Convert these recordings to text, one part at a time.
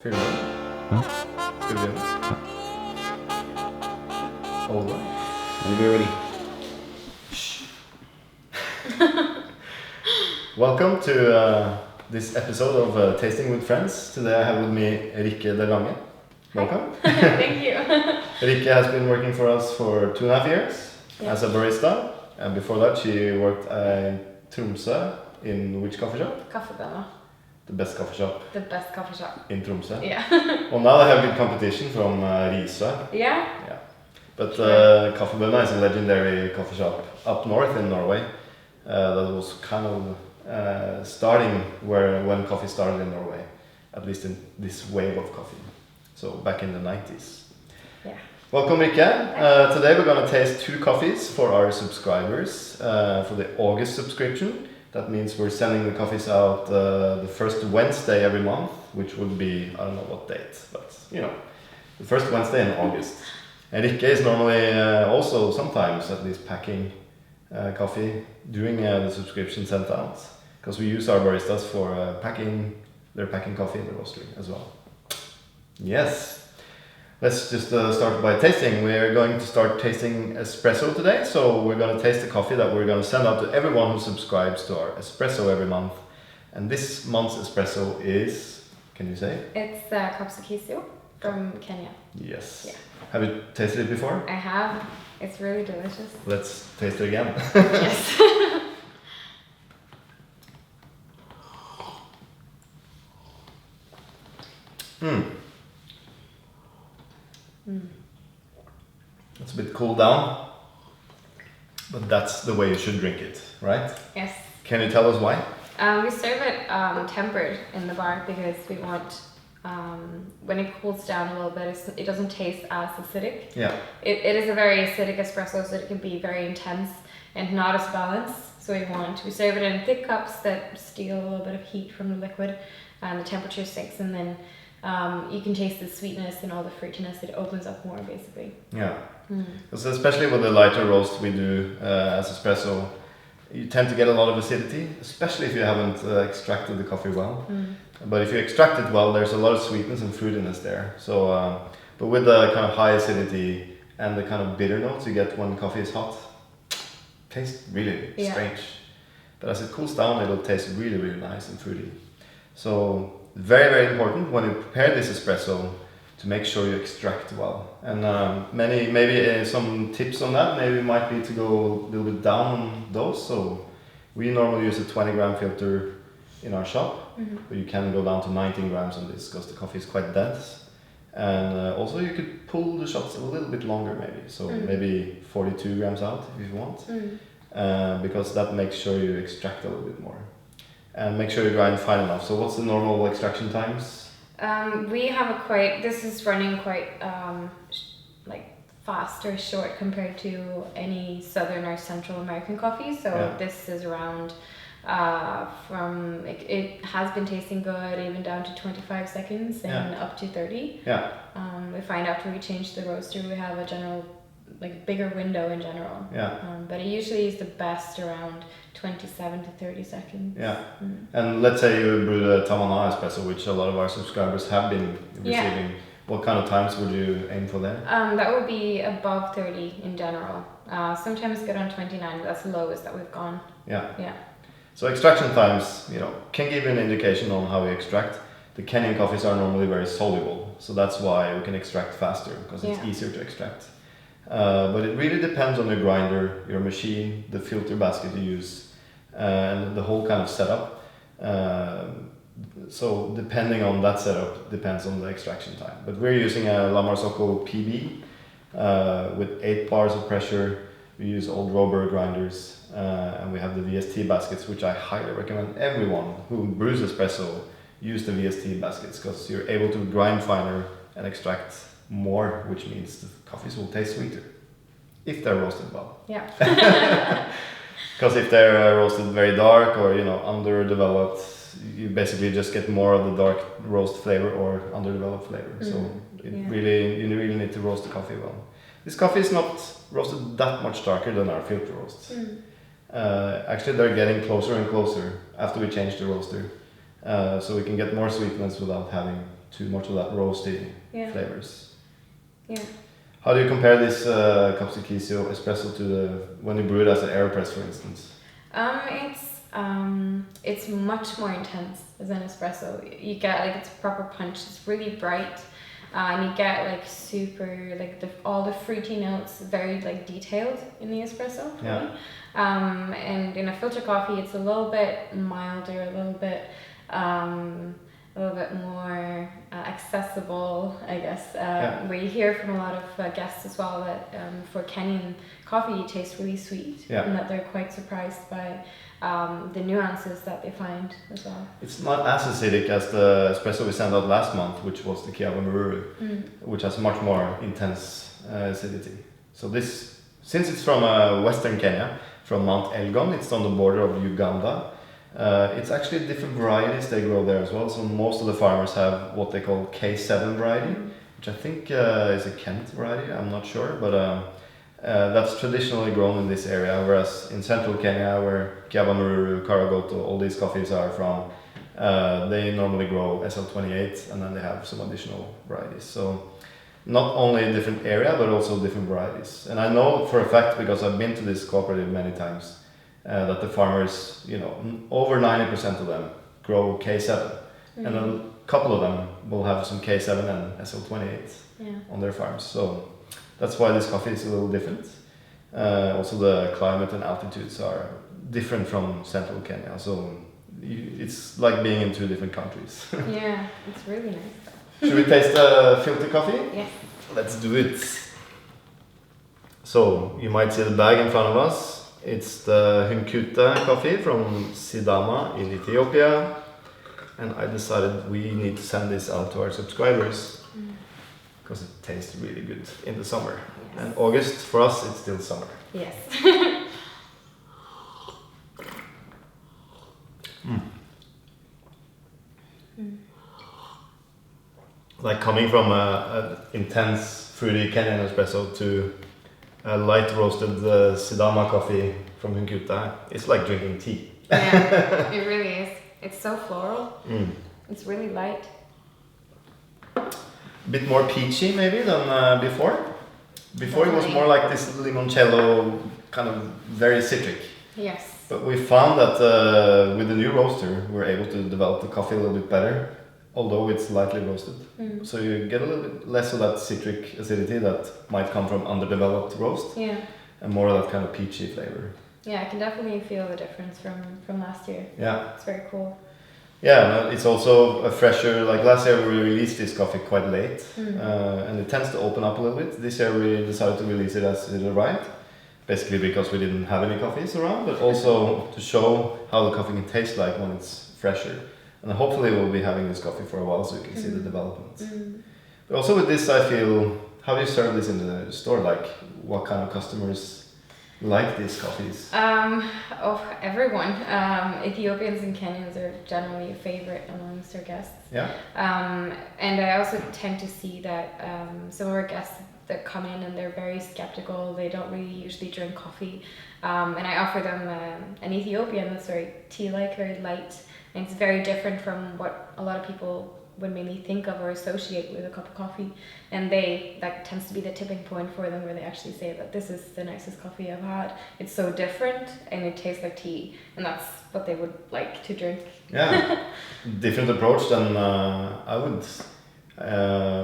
Filmer? Ja. Ska vi börja? All right. Are you ready? Welcome to this episode of Tasting with Friends. Today I have with me Rikke de Lange. Welcome. Thank you. Rikke has been working for us for 2.5 years Yes. as a barista. And before that she worked in Tromsø in which coffee shop? Kaffebønner. The best coffee shop The best coffee shop. in Tromsø. Yeah. Well, now they have good competition from Risø. Yeah. But Kaffebønner is a legendary coffee shop up north in Norway. That was kind of starting when coffee started in Norway, at least in this wave of coffee. So back in the 90s. Yeah. Welcome, Rikke. Today we're going to taste 2 coffees for our subscribers for the August subscription. That means we're sending the coffees out the first Wednesday every month, which would be, I don't know what date, but you know, the first Wednesday in August. And Rikke is normally also sometimes at least packing coffee during the subscription sent out, because we use our baristas for they're packing coffee in the roastery as well. Yes. Let's just start by tasting. We're going to start tasting espresso today. So we're going to taste the coffee that we're going to send out to everyone who subscribes to our espresso every month. And this month's espresso is, can you say? It's Kapsokisio from Kenya. Yes. Yeah. Have you tasted it before? I have. It's really delicious. Let's taste it again. Yes. It's a bit cooled down, but that's the way you should drink it, right? Yes. Can you tell us why? We serve it tempered in the bar because we want, when it cools down a little bit, it doesn't taste as acidic. Yeah. It is a very acidic espresso, so it can be very intense and not as balanced. So we serve it in thick cups that steal a little bit of heat from the liquid, and the temperature sinks, and then you can taste the sweetness and all the fruitiness. It opens up more, basically. Yeah. Because especially with the lighter roast we do as espresso, you tend to get a lot of acidity, especially if you haven't extracted the coffee well. But if you extract it well, there's a lot of sweetness and fruitiness there. So, but with the kind of high acidity and the kind of bitter notes you get when coffee is hot, tastes really strange. But as it cools down, it'll taste really, really nice and fruity. So very, very important when you prepare this espresso to make sure you extract well. And maybe some tips on that maybe might be to go a little bit down on those. So we normally use a 20-gram filter in our shop, but you can go down to 19 grams on this because the coffee is quite dense. And also you could pull the shots a little bit longer maybe. So maybe 42 grams out if you want, because that makes sure you extract a little bit more. And make sure you grind fine enough. So what's the normal extraction times? We have this is running quite fast or short compared to any Southern or Central American coffee. So this is around it has been tasting good, even down to 25 seconds and up to 30. Yeah. We find after we change the roaster, we have a general, bigger window in general. Yeah. But it usually is the best around 27 to 30 seconds. Yeah. And let's say you brewed a Tamana espresso, which a lot of our subscribers have been receiving. Yeah. What kind of times would you aim for there? That would be above 30 in general. Sometimes good on 29, but that's the lowest that we've gone. Yeah. Yeah. So extraction times, can give you an indication on how we extract. The Kenyan coffees are normally very soluble, so that's why we can extract faster, because it's easier to extract. But it really depends on your grinder, your machine, the filter basket you use, and the whole kind of setup. So depending on that setup, depends on the extraction time. But we're using a La Marzocco PB with 8 bars of pressure. We use old Robur grinders, and we have the VST baskets, which I highly recommend everyone who brews espresso use the VST baskets, because you're able to grind finer and extract more, which means the coffees will taste sweeter if they're roasted well. Yeah. Because if they're roasted very dark or underdeveloped, you basically just get more of the dark roast flavor or underdeveloped flavor. So you really need to roast the coffee well. This coffee is not roasted that much darker than our filter roasts. Actually, they're getting closer and closer after we change the roaster, so we can get more sweetness without having too much of that roasty flavors. Yeah. How do you compare this Kapsokisio espresso to when you brew it as an AeroPress, for instance? It's much more intense as an espresso. You get like it's proper punch. It's really bright, and you get like super like all the fruity notes very like detailed in the espresso. Yeah. And in a filter coffee, it's a little bit milder, a little bit more accessible, I guess. We hear from a lot of guests as well that for Kenyan coffee, it tastes really sweet, and that they're quite surprised by the nuances that they find as well. It's not as acidic as the espresso we sent out last month, which was the Kiava, which has much more intense acidity. So this, since it's from Western Kenya, from Mount Elgon, it's on the border of Uganda. It's actually different varieties they grow there as well. So most of the farmers have what they call K7 variety, which I think is a Kent variety. I'm not sure, but that's traditionally grown in this area. Whereas in central Kenya, where Kiava, Karagoto, all these coffees are from, they normally grow SL28, and then they have some additional varieties. So not only a different area, but also different varieties. And I know for a fact, because I've been to this cooperative many times, that the farmers, over 90% of them grow K7, and a couple of them will have some K7 and SL28 on their farms. So that's why this coffee is a little different. Also, the climate and altitudes are different from central Kenya, so it's like being in two different countries. Yeah, it's really nice. Should we taste the filter coffee? Yes. Let's do it. So you might see the bag in front of us. It's the Hunkute coffee from Sidama in Ethiopia, and I decided we need to send this out to our subscribers because it tastes really good in the summer. Yes. And August for us, it's still summer. Yes. Like coming from an intense fruity Kenyan espresso to a light roasted Sidama coffee from Hunkute, it's like drinking tea. Yeah, it really is. It's so floral. It's really light. A bit more peachy maybe than before. Before it was more like this limoncello, kind of very citric. Yes. But we found that with the new roaster, we're able to develop the coffee a little bit better, although it's lightly roasted. So you get a little bit less of that citric acidity that might come from underdeveloped roast, and more of that kind of peachy flavor. Yeah, I can definitely feel the difference from last year. Yeah. It's very cool. Yeah, and it's also a fresher, like last year we released this coffee quite late, and it tends to open up a little bit. This year we decided to release it as it arrived, basically because we didn't have any coffees around, but also to show how the coffee can taste like when it's fresher. And hopefully we'll be having this coffee for a while so you can see the development. But also with this I feel, how do you serve this in the store? Like what kind of customers like these coffees? Everyone. Ethiopians and Kenyans are generally a favorite amongst our guests. Yeah. And I also tend to see that some of our guests that come in and they're very skeptical, they don't really usually drink coffee. And I offer them an Ethiopian that's very tea-like, very light, and it's very different from what a lot of people would mainly think of or associate with a cup of coffee. And that tends to be the tipping point for them, where they actually say that this is the nicest coffee I've had. It's so different and it tastes like tea, and that's what they would like to drink. Yeah, different approach than I would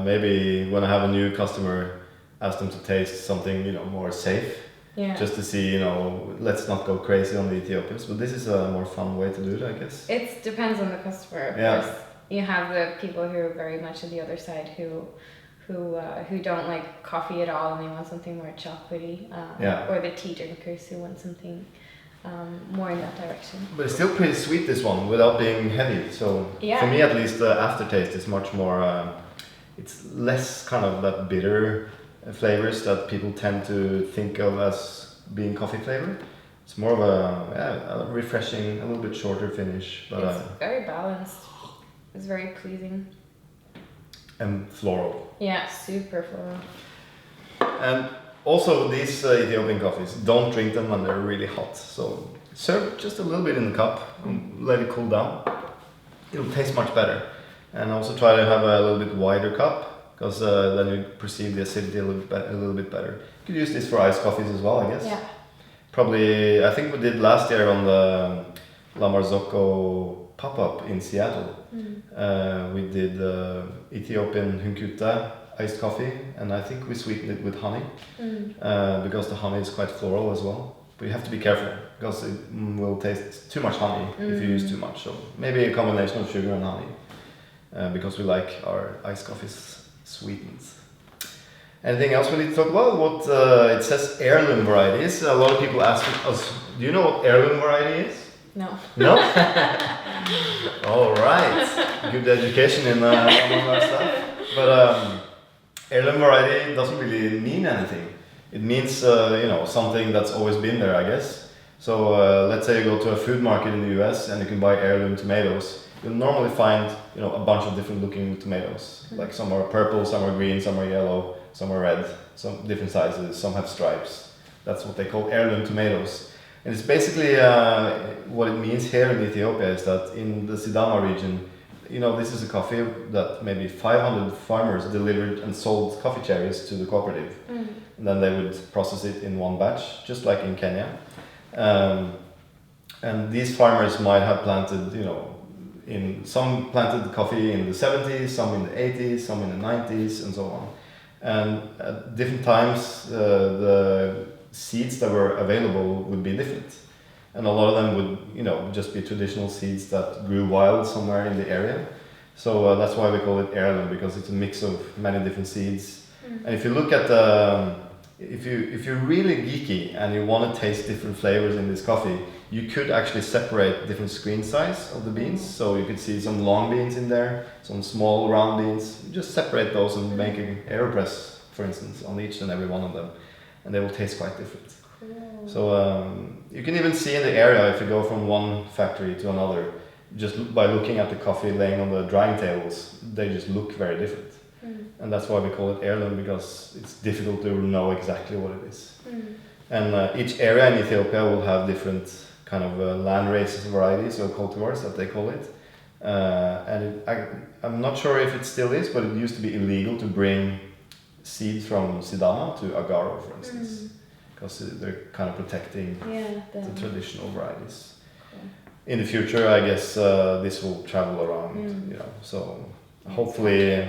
maybe when I have a new customer, ask them to taste something more safe. Yeah. Just to see, let's not go crazy on the Ethiopians, but this is a more fun way to do it, I guess. It depends on the customer, of course. You have the people who are very much on the other side who don't like coffee at all and they want something more chocolatey, or the tea drinkers who want something more in that direction. But it's still pretty sweet, this one, without being heavy. So for me at least, the aftertaste is much more, it's less kind of that bitter flavors that people tend to think of as being coffee flavored. It's more of a refreshing, a little bit shorter finish. But it's very balanced. It's very pleasing. And floral. Yeah, super floral. And also these Ethiopian coffees, don't drink them when they're really hot. So serve just a little bit in the cup and let it cool down. It'll taste much better. and also try to have a little bit wider cup, because then you perceive the acidity a little bit better. You could use this for iced coffees as well, I guess. Yeah. Probably, I think we did last year on the La Marzocco pop-up in Seattle. We did Ethiopian Hunkute iced coffee, and I think we sweetened it with honey, because the honey is quite floral as well. But you have to be careful, because it will taste too much honey if you use too much. So maybe a combination of sugar and honey, because we like our iced coffees sweetened. Anything else we need to talk about? What it says heirloom varieties. A lot of people ask us, do you know what heirloom variety is? No. No? All right. Good education in among our stuff. But heirloom variety doesn't really mean anything. It means something that's always been there, I guess. So let's say you go to a food market in the US and you can buy heirloom tomatoes. You'll normally find a bunch of different looking tomatoes. Like some are purple, some are green, some are yellow, some are red, some different sizes, some have stripes. That's what they call heirloom tomatoes. And it's basically what it means here in Ethiopia is that in the Sidama region, this is a coffee that maybe 500 farmers delivered and sold coffee cherries to the cooperative. And then they would process it in one batch, just like in Kenya. And these farmers might have planted, some planted coffee in the 70s, some in the 80s, some in the 90s, and so on. And at different times, the seeds that were available would be different. And a lot of them would, just be traditional seeds that grew wild somewhere in the area. So that's why we call it heirloom, because it's a mix of many different seeds. And if you look at if you're really geeky and you want to taste different flavors in this coffee, you could actually separate different screen size of the beans. So you could see some long beans in there, some small round beans. You just separate those and make an AeroPress, for instance, on each and every one of them, and they will taste quite different. Cool. So you can even see in the area, if you go from one factory to another, just by looking at the coffee laying on the drying tables, they just look very different. And that's why we call it heirloom, because it's difficult to know exactly what it is. And each area in Ethiopia will have different kind of land races varieties or cultivars that they call it. I'm not sure if it still is, but it used to be illegal to bring seeds from Sidama to Agaro, for instance, because they're kind of protecting the traditional varieties. Cool. In the future, I guess this will travel around, so hopefully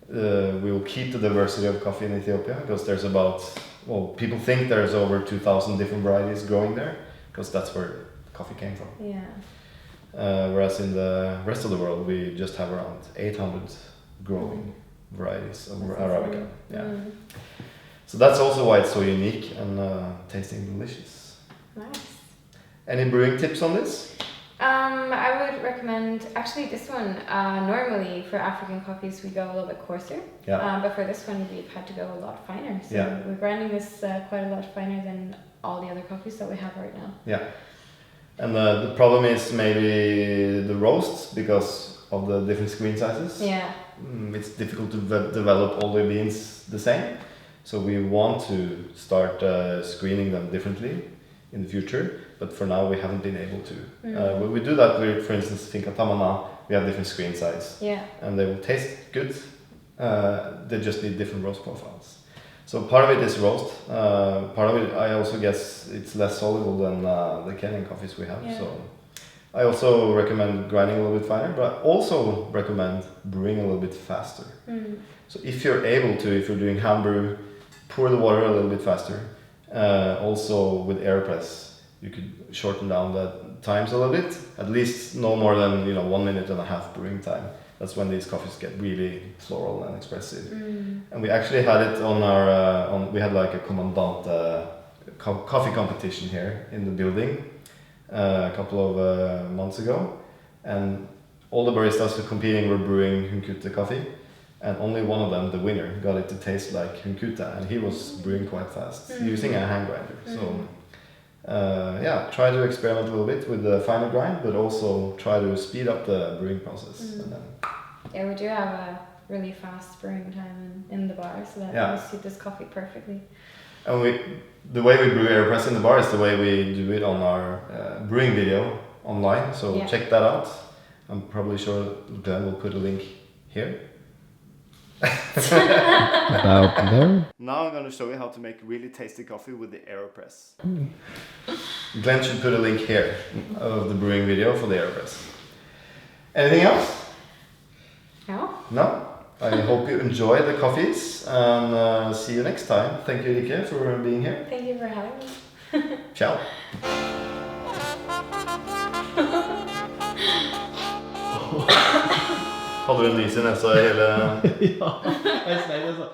we will keep the diversity of coffee in Ethiopia, because there's people think there's over 2,000 different varieties growing there, because that's where coffee came from. Whereas in the rest of the world, we just have around 800 growing varieties of Arabica. So that's also why it's so unique and tasting delicious. Nice. Any brewing tips on this? I would recommend, actually this one, normally for African coffees we go a little bit coarser, but for this one we've had to go a lot finer. So we're grinding this quite a lot finer than all the other coffees that we have right now. And the problem is maybe the roasts, because of the different screen sizes. It's difficult to develop all the beans the same. So we want to start screening them differently in the future, but for now we haven't been able to. When we do that with, for instance, Finca Tamana, we have different screen size, and they will taste good. They just need different roast profiles. So part of it is roast. Part of it, I also guess, it's less soluble than the Kenyan coffees we have. So I also recommend grinding a little bit finer, but I also recommend brewing a little bit faster. So if you're able to, if you're doing hand brew, pour the water a little bit faster. Also with AeroPress, you could shorten down the times a little bit, at least no more than 1.5 minutes brewing time. That's when these coffees get really floral and expressive. And we actually had it on our we had like a commandant coffee competition here in the building a couple of months ago, and all the baristas who competing were brewing Hunkute coffee, and only one of them, the winner, got it to taste like Hunkute, and he was brewing quite fast using a hand grinder. So try to experiment a little bit with the finer grind, but also try to speed up the brewing process. And then we do have a really fast brewing time in the bar, so that will suit this coffee perfectly. And the way we brew AeroPress in the bar is the way we do it on our brewing video online, so check that out. I'm probably sure Glenn will put a link here. About there. Now I'm going to show you how to make really tasty coffee with the AeroPress. Glenn should put a link here of the brewing video for the AeroPress. Anything else? No? No? I hope you enjoy the coffees and see you next time. Thank you, Rikke, for being here. Thank you for having me. Ciao. Hadde du en nys i nesa hele... Ja, jeg sier det så.